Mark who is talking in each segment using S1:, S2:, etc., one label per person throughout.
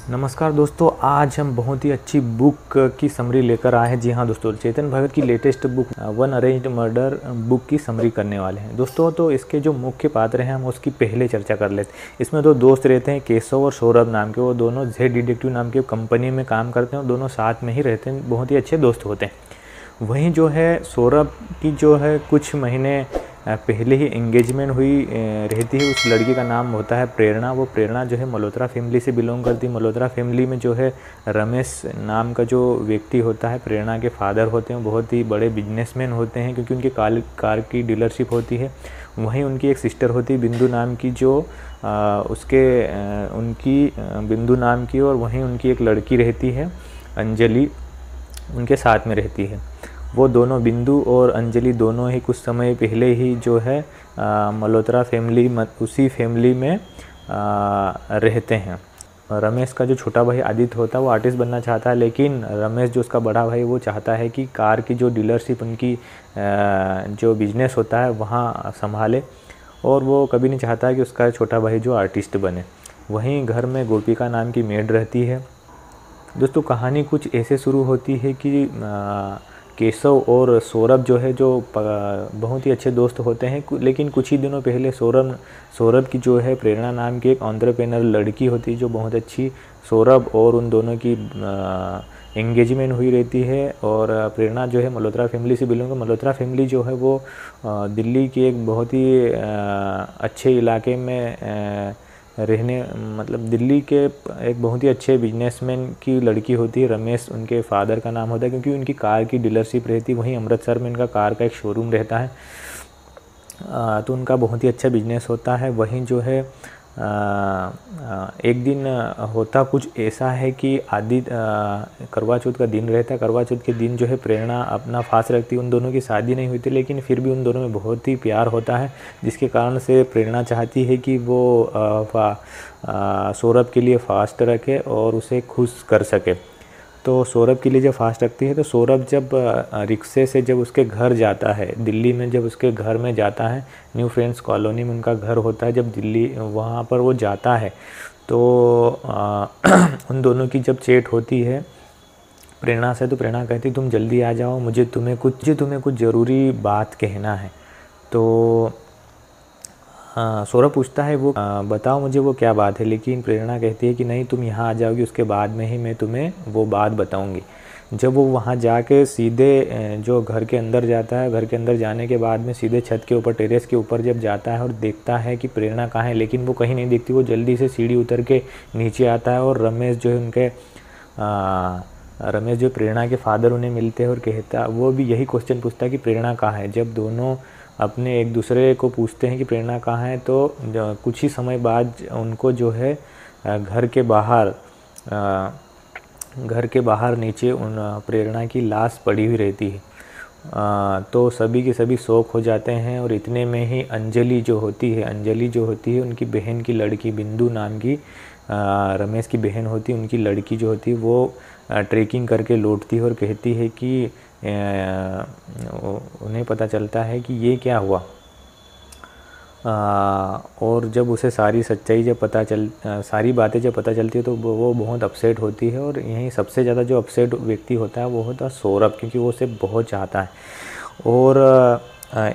S1: नमस्कार दोस्तों, आज हम बहुत ही अच्छी बुक की समरी लेकर आए हैं। जी हाँ दोस्तों, चेतन भगत की latest book one arranged murder book की समरी करने वाले हैं दोस्तों। तो इसके जो मुख्य पात्र हैं हम उसकी पहले चर्चा कर लेते हैं। इसमें दो दोस्त रहते हैं, केशव और सौरभ नाम के। वो दोनों जेड डिटेक्टिव नाम की कंपनी में काम करते हैं और दोनों साथ में ही रहते हैं, बहुत ही अच्छे दोस्त होते हैं। वहीं जो है सौरभ की जो है कुछ महीने पहले ही एंगेजमेंट हुई रहती है। उस लड़की का नाम होता है प्रेरणा। वो प्रेरणा जो है मल्होत्रा फैमिली से बिलोंग करती है। मल्होत्रा फैमिली में जो है रमेश नाम का जो व्यक्ति होता है, प्रेरणा के फादर होते हैं, बहुत ही बड़े बिजनेसमैन होते हैं क्योंकि उनकी कार की डीलरशिप होती है। वहीं उनकी एक सिस्टर होती है बिंदु नाम की, जो उनकी बिंदु नाम की, और वहीं उनकी एक लड़की रहती है अंजलि, उनके साथ में रहती है। वो दोनों, बिंदु और अंजलि, दोनों ही कुछ समय पहले ही जो है मल्होत्रा फैमिली, उसी फैमिली में रहते हैं। रमेश का जो छोटा भाई आदित्य होता है वो आर्टिस्ट बनना चाहता है, लेकिन रमेश जो उसका बड़ा भाई वो चाहता है कि कार की जो डीलरशिप, उनकी जो बिजनेस होता है वहाँ संभाले, और वो कभी नहीं चाहता है कि उसका छोटा भाई जो आर्टिस्ट बने। वहीं घर में गोपिका नाम की मेड रहती है। दोस्तों कहानी कुछ ऐसे शुरू होती है कि केशव और सौरभ जो है, जो बहुत ही अच्छे दोस्त होते हैं, लेकिन कुछ ही दिनों पहले सौरभ की जो है प्रेरणा नाम की एक एंटरप्रेन्योर लड़की होती है जो बहुत अच्छी, सौरभ और उन दोनों की एंगेजमेंट हुई रहती है। और प्रेरणा जो है मल्होत्रा फैमिली से बिलोंग, मल्होत्रा फैमिली जो है वो दिल्ली के एक बहुत ही अच्छे इलाके में रहने, मतलब दिल्ली के एक बहुत ही अच्छे बिजनेसमैन की लड़की होती है। रमेश उनके फादर का नाम होता है क्योंकि उनकी कार की डीलरशिप रहती है। वहीं अमृतसर में इनका कार का एक शोरूम रहता है, तो उनका बहुत ही अच्छा बिजनेस होता है। वहीं जो है एक दिन होता कुछ ऐसा है कि करवा चौथ का दिन रहता है। करवा चौथ के दिन जो है प्रेरणा अपना फास्ट रखती है। उन दोनों की शादी नहीं हुई थी, लेकिन फिर भी उन दोनों में बहुत ही प्यार होता है, जिसके कारण से प्रेरणा चाहती है कि वो सौरभ के लिए फास्ट रखे और उसे खुश कर सके। तो सौरभ के लिए जब फास्ट रखती है, तो सौरभ जब रिक्शे से जब उसके घर जाता है, दिल्ली में जब उसके घर में जाता है, न्यू फ्रेंड्स कॉलोनी में उनका घर होता है, जब दिल्ली वहाँ पर वो जाता है, तो उन दोनों की जब चैट होती है प्रेरणा से, तो प्रेरणा कहती तुम जल्दी आ जाओ, मुझे तुम्हें कुछ ज़रूरी बात कहना है। तो सौरभ पूछता है वो बताओ मुझे वो क्या बात है, लेकिन प्रेरणा कहती है कि नहीं, तुम यहाँ आ जाओगी, उसके बाद में ही मैं तुम्हें वो बात बताऊँगी। जब वो वहाँ जाके सीधे जो घर के अंदर जाता है, घर के अंदर जाने के बाद में सीधे छत के ऊपर, टेरेस के ऊपर जब जाता है और देखता है कि प्रेरणा कहाँ है, लेकिन वो कहीं नहीं दिखती। वो जल्दी से सीढ़ी उतर के नीचे आता है और रमेश जो है उनके रमेश जो प्रेरणा के फादर उन्हें मिलते हैं और कहता, वो भी यही क्वेश्चन पूछता है कि प्रेरणा कहाँ है। जब दोनों अपने एक दूसरे को पूछते हैं कि प्रेरणा कहाँ है, तो कुछ ही समय बाद उनको जो है घर के बाहर नीचे उन प्रेरणा की लाश पड़ी हुई रहती है। तो सभी के सभी शौक हो जाते हैं। और इतने में ही अंजलि जो होती है उनकी बहन की लड़की, बिंदु नाम की रमेश की बहन होती है, उनकी लड़की जो होती है वो ट्रैकिंग करके लौटती है और कहती है कि उन्हें पता चलता है कि ये क्या हुआ। और जब उसे सारी बातें जब पता चलती है, तो वो बहुत अपसेट होती है। और यहीं सबसे ज़्यादा जो अपसेट व्यक्ति होता है वो होता है सौरभ, क्योंकि वो उसे बहुत चाहता है। और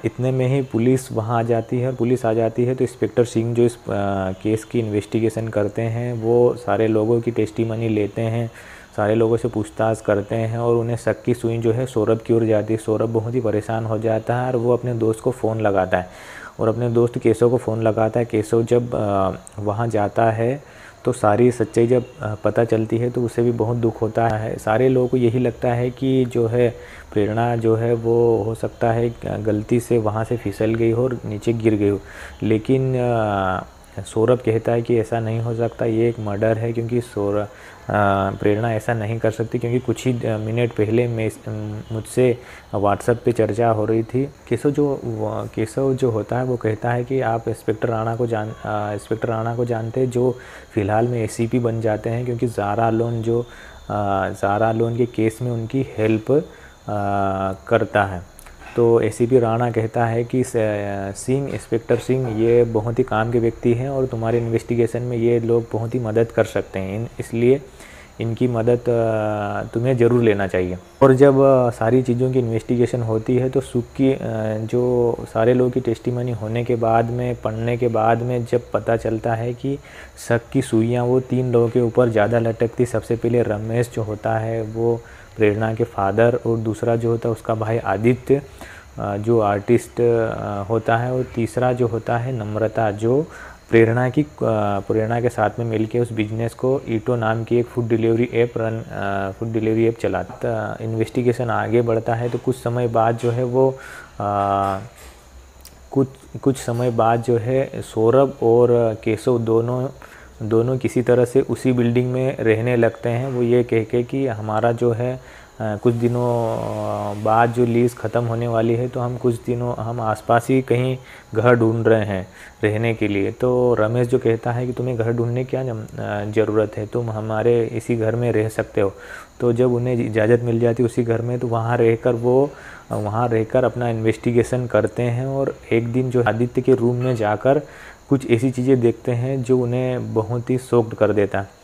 S1: इतने में ही पुलिस वहाँ आ जाती है। पुलिस आ जाती है तो इंस्पेक्टर सिंह जो इस केस की इन्वेस्टिगेशन करते हैं, वो सारे लोगों की टेस्टिमनी लेते हैं, सारे लोगों से पूछताछ करते हैं, और उन्हें शक की सुई जो है सौरभ की ओर जाती है। सौरभ बहुत ही परेशान हो जाता है और वो अपने दोस्त को फ़ोन लगाता है, और अपने दोस्त केशव को फ़ोन लगाता है। केशव जब वहाँ जाता है तो सारी सच्चाई जब पता चलती है तो उसे भी बहुत दुख होता है। सारे लोगों को यही लगता है कि जो है प्रेरणा जो है वो हो सकता है गलती से वहाँ से फिसल गई हो और नीचे गिर गई हो, लेकिन सौरभ कहता है कि ऐसा नहीं हो सकता, ये एक मर्डर है, क्योंकि प्रेरणा ऐसा नहीं कर सकती, क्योंकि कुछ ही मिनट पहले मुझसे व्हाट्सएप पे चर्चा हो रही थी। केशव जो होता है वो कहता है कि आप इंस्पेक्टर राणा को जानते हैं, जो फ़िलहाल में एसीपी बन जाते हैं, क्योंकि ज़ारा लोन के केस में उनकी हेल्प करता है। तो एसीपी राणा कहता है कि सिंह, इंस्पेक्टर सिंह ये बहुत ही काम के व्यक्ति हैं और तुम्हारे इन्वेस्टिगेशन में ये लोग बहुत ही मदद कर सकते हैं, इसलिए इनकी मदद तुम्हें ज़रूर लेना चाहिए। और जब सारी चीज़ों की इन्वेस्टिगेशन होती है तो सुख की जो सारे लोगों की टेस्टिमनी होने के बाद में, पढ़ने के बाद में जब पता चलता है कि शक की सुइयाँ वो 3 लोगों के ऊपर ज़्यादा लटकती। सबसे पहले रमेश जो होता है वो प्रेरणा के फादर, और दूसरा जो होता है उसका भाई आदित्य जो आर्टिस्ट होता है, और तीसरा जो होता है नम्रता जो प्रेरणा के साथ में मिलके उस बिजनेस को ईटो नाम की एक फूड डिलीवरी ऐप चलाता। इन्वेस्टिगेशन आगे बढ़ता है तो कुछ समय बाद जो है वो कुछ समय बाद जो है सौरभ और केशव दोनों किसी तरह से उसी बिल्डिंग में रहने लगते हैं। वो ये कह के कि हमारा जो है कुछ दिनों बाद जो लीज़ ख़त्म होने वाली है तो हम आसपास ही कहीं घर ढूंढ रहे हैं रहने के लिए। तो रमेश जो कहता है कि तुम्हें घर ढूंढने क्या ज़रूरत है, तुम हमारे इसी घर में रह सकते हो। तो जब उन्हें इजाज़त मिल जाती है उसी घर में, तो वहाँ रहकर अपना इन्वेस्टिगेशन करते हैं। और एक दिन जो आदित्य के रूम में जाकर कुछ ऐसी चीज़ें देखते हैं जो उन्हें बहुत ही शॉक्ड कर देता है।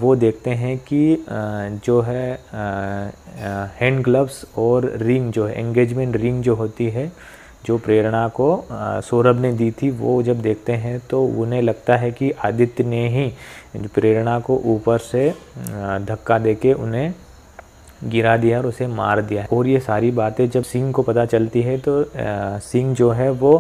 S1: वो देखते हैं कि जो है हैंड ग्लव्स और रिंग जो है, एंगेजमेंट रिंग जो होती है, जो प्रेरणा को सौरभ ने दी थी, वो जब देखते हैं तो उन्हें लगता है कि आदित्य ने ही प्रेरणा को ऊपर से धक्का देके उन्हें गिरा दिया और उसे मार दिया। और ये सारी बातें जब सिंह को पता चलती है तो सिंह जो है वो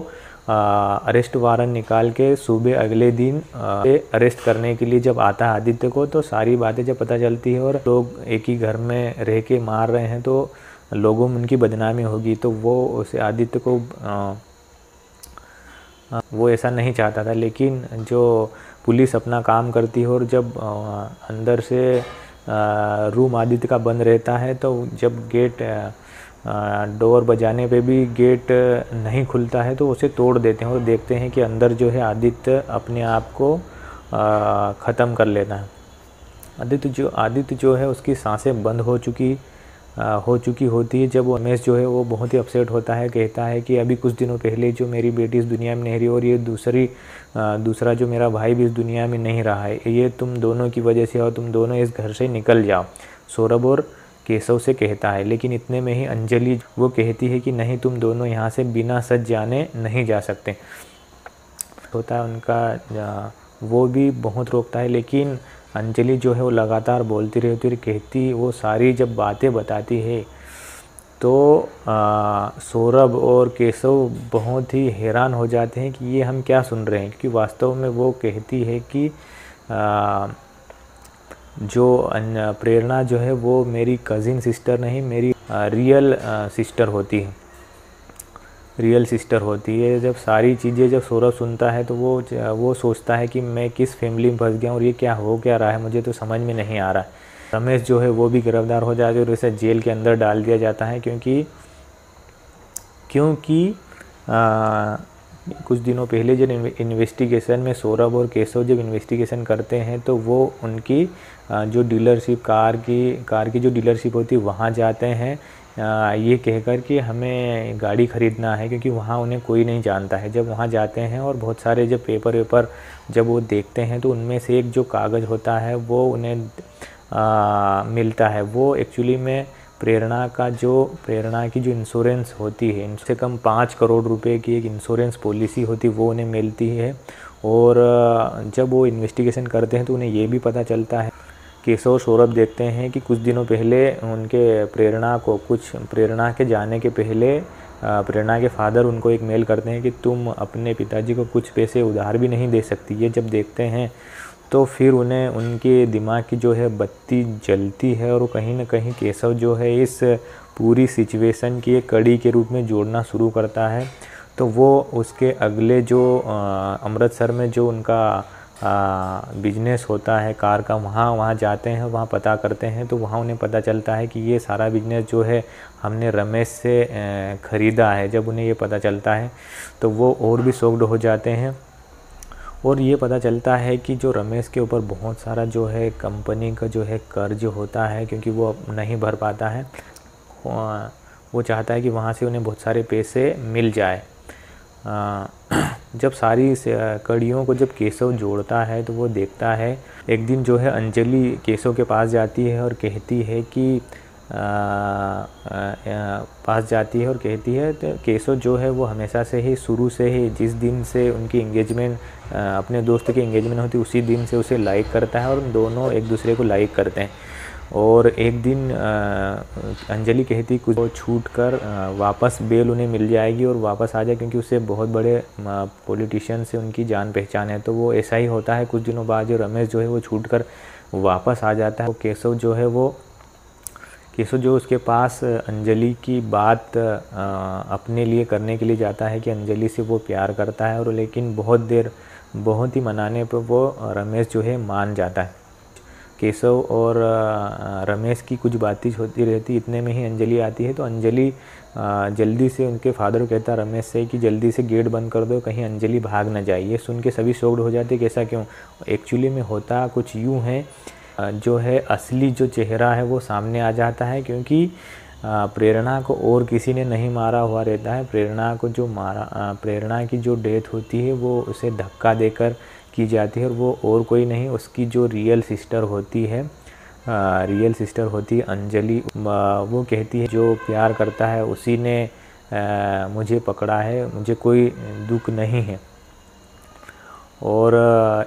S1: अरेस्ट वारंट निकाल के सुबह अगले दिन अरेस्ट करने के लिए जब आता है आदित्य को, तो सारी बातें जब पता चलती है और लोग एक ही घर में रह के मार रहे हैं तो लोगों में उनकी बदनामी होगी। तो वो उसे आदित्य को वो ऐसा नहीं चाहता था, लेकिन जो पुलिस अपना काम करती है और जब अंदर से रूम आदित्य का बंद रहता है तो जब गेट डोर बजाने पे भी गेट नहीं खुलता है तो उसे तोड़ देते हैं और देखते हैं कि अंदर जो है आदित्य अपने आप को ख़त्म कर लेता है। आदित्य जो है उसकी सांसें बंद हो चुकी होती है। जब रमेश जो है वो बहुत ही अपसेट होता है, कहता है कि अभी कुछ दिनों पहले जो मेरी बेटी इस दुनिया में नहीं रही और ये दूसरा जो मेरा भाई भी इस दुनिया में नहीं रहा है, ये तुम दोनों की वजह से और तुम दोनों इस घर से निकल जाओ, सौरभ और केशव से कहता है। लेकिन इतने में ही अंजलि वो कहती है कि नहीं, तुम दोनों यहाँ से बिना सच जाने नहीं जा सकते। होता है उनका, वो भी बहुत रोकता है, लेकिन अंजलि जो है वो लगातार बोलती रहती है, कहती वो सारी जब बातें बताती है तो सौरभ और केशव बहुत ही हैरान हो जाते हैं कि ये हम क्या सुन रहे हैं, क्योंकि वास्तव में वो कहती है कि जो प्रेरणा जो है वो मेरी कज़िन सिस्टर नहीं, मेरी रियल सिस्टर होती है। जब सारी चीज़ें जब सौरभ सुनता है तो वो सोचता है कि मैं किस फैमिली में फंस गया और ये क्या हो क्या रहा है, मुझे तो समझ में नहीं आ रहा है। रमेश जो है वो भी गिरफ्तार हो जाते और उसे जेल के अंदर डाल दिया जाता है, क्योंकि कुछ दिनों पहले जब इन्वेस्टिगेशन में सौरभ और केशव जब इन्वेस्टिगेशन करते हैं तो वो उनकी जो डीलरशिप कार की जो डीलरशिप होती है वहाँ जाते हैं, ये कहकर कि हमें गाड़ी ख़रीदना है, क्योंकि वहाँ उन्हें कोई नहीं जानता है। जब वहाँ जाते हैं और बहुत सारे जब पेपर वेपर जब वो देखते हैं तो उनमें से एक जो कागज़ होता है वो उन्हें मिलता है। वो एक्चुअली में प्रेरणा की जो इंश्योरेंस होती है, इनसे कम 5 करोड़ रुपए की एक इंश्योरेंस पॉलिसी होती है, वो उन्हें मिलती है। और जब वो इन्वेस्टिगेशन करते हैं तो उन्हें ये भी पता चलता है, केशव और सौरभ देखते हैं कि कुछ दिनों पहले उनके प्रेरणा के जाने के पहले प्रेरणा के फादर उनको एक मेल करते हैं कि तुम अपने पिताजी को कुछ पैसे उधार भी नहीं दे सकती। ये जब देखते हैं तो फिर उन्हें उनके दिमाग की जो है बत्ती जलती है और कहीं ना कहीं केशव जो है इस पूरी सिचुएशन की एक कड़ी के रूप में जोड़ना शुरू करता है। तो वो उसके अगले जो अमृतसर में जो उनका बिजनेस होता है कार का, वहाँ जाते हैं, वहाँ पता करते हैं तो वहाँ उन्हें पता चलता है कि ये सारा बिजनेस जो है हमने रमेश से ख़रीदा है। जब उन्हें ये पता चलता है तो वो और भी शॉक्ड हो जाते हैं और ये पता चलता है कि जो रमेश के ऊपर बहुत सारा जो है कंपनी का जो है कर्ज होता है, क्योंकि वो नहीं भर पाता है। वो चाहता है कि वहाँ से उन्हें बहुत सारे पैसे मिल जाए। जब सारी कड़ियों को जब केशव जोड़ता है तो वो देखता है, एक दिन जो है अंजलि केशव के पास जाती है और कहती है कि तो केशव जो है वो हमेशा से ही, शुरू से ही, जिस दिन से उनकी एंगेजमेंट, अपने दोस्त की एंगेजमेंट होती उसी दिन से उसे लाइक करता है और दोनों एक दूसरे को लाइक करते हैं। और एक दिन अंजलि कहती कुछ छूट कर वापस बेल उन्हें मिल जाएगी और वापस आ जाए, क्योंकि उससे बहुत बड़े पॉलिटिशियन से उनकी जान पहचान है। तो वो ऐसा ही होता है। कुछ दिनों बाद जो रमेश जो है वो छूट कर वापस आ जाता है। केशव जो उसके पास अंजलि की बात अपने लिए करने के लिए जाता है कि अंजलि से वो प्यार करता है, और लेकिन बहुत ही मनाने पर वो रमेश जो है मान जाता है। केशव और रमेश की कुछ बातें होती रहती, इतने में ही अंजलि आती है। तो अंजलि जल्दी से उनके फादर को कहता है रमेश से कि जल्दी से गेट बंद कर दो, कहीं अंजलि भाग ना जाए। ये सुन के सभी शॉक्ड हो जाते, कैसा क्यों? एक्चुअली में होता कुछ यूँ है, जो है असली जो चेहरा है वो सामने आ जाता है, क्योंकि प्रेरणा को और किसी ने नहीं मारा हुआ रहता है। प्रेरणा की जो डेथ होती है वो उसे धक्का देकर की जाती है, और वो और कोई नहीं, उसकी जो रियल सिस्टर होती है अंजलि। वो कहती है जो प्यार करता है उसी ने मुझे पकड़ा है, मुझे कोई दुख नहीं है। और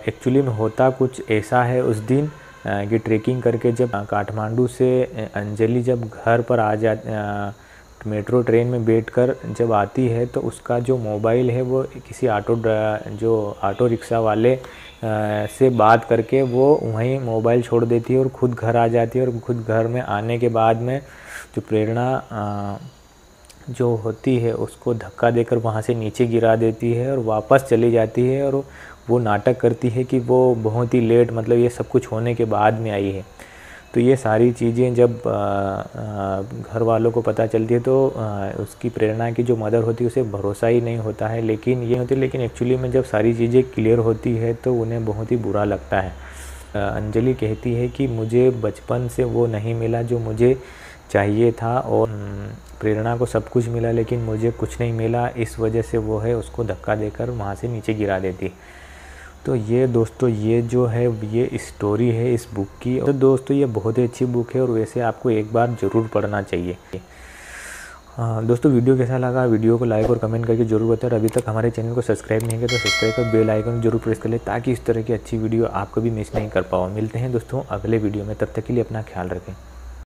S1: एक्चुअली में होता कुछ ऐसा है उस दिन कि ट्रेकिंग करके जब काठमांडू से अंजलि जब घर पर आ जा मेट्रो ट्रेन में बैठकर जब आती है, तो उसका जो मोबाइल है वो किसी ऑटो रिक्शा वाले से बात करके वो वहीं मोबाइल छोड़ देती है और ख़ुद घर आ जाती है। और खुद घर में आने के बाद में जो प्रेरणा जो होती है उसको धक्का देकर वहाँ से नीचे गिरा देती है और वापस चली जाती है, और वो नाटक करती है कि वो बहुत ही लेट, मतलब ये सब कुछ होने के बाद में आई है। तो ये सारी चीज़ें जब घर वालों को पता चलती है तो उसकी प्रेरणा की जो मदर होती है उसे भरोसा ही नहीं होता है, लेकिन एक्चुअली में जब सारी चीज़ें क्लियर होती है तो उन्हें बहुत ही बुरा लगता है। अंजलि कहती है कि मुझे बचपन से वो नहीं मिला जो मुझे चाहिए था, और प्रेरणा को सब कुछ मिला लेकिन मुझे कुछ नहीं मिला, इस वजह से वो है उसको धक्का देकर वहाँ से नीचे गिरा देती। तो ये दोस्तों, ये जो है ये स्टोरी है इस बुक की। तो दोस्तों ये बहुत ही अच्छी बुक है और वैसे आपको एक बार ज़रूर पढ़ना चाहिए। दोस्तों वीडियो कैसा लगा, वीडियो को लाइक और कमेंट करके जरूर बताएं। और अभी तक हमारे चैनल को सब्सक्राइब नहीं किया तो सब्सक्राइब कर बेल आइकन जरूर प्रेस कर ले, ताकि इस तरह की अच्छी वीडियो आप कभी मिस नहीं कर पाओ। मिलते हैं दोस्तों अगले वीडियो में, तब तक के लिए अपना ख्याल रखें।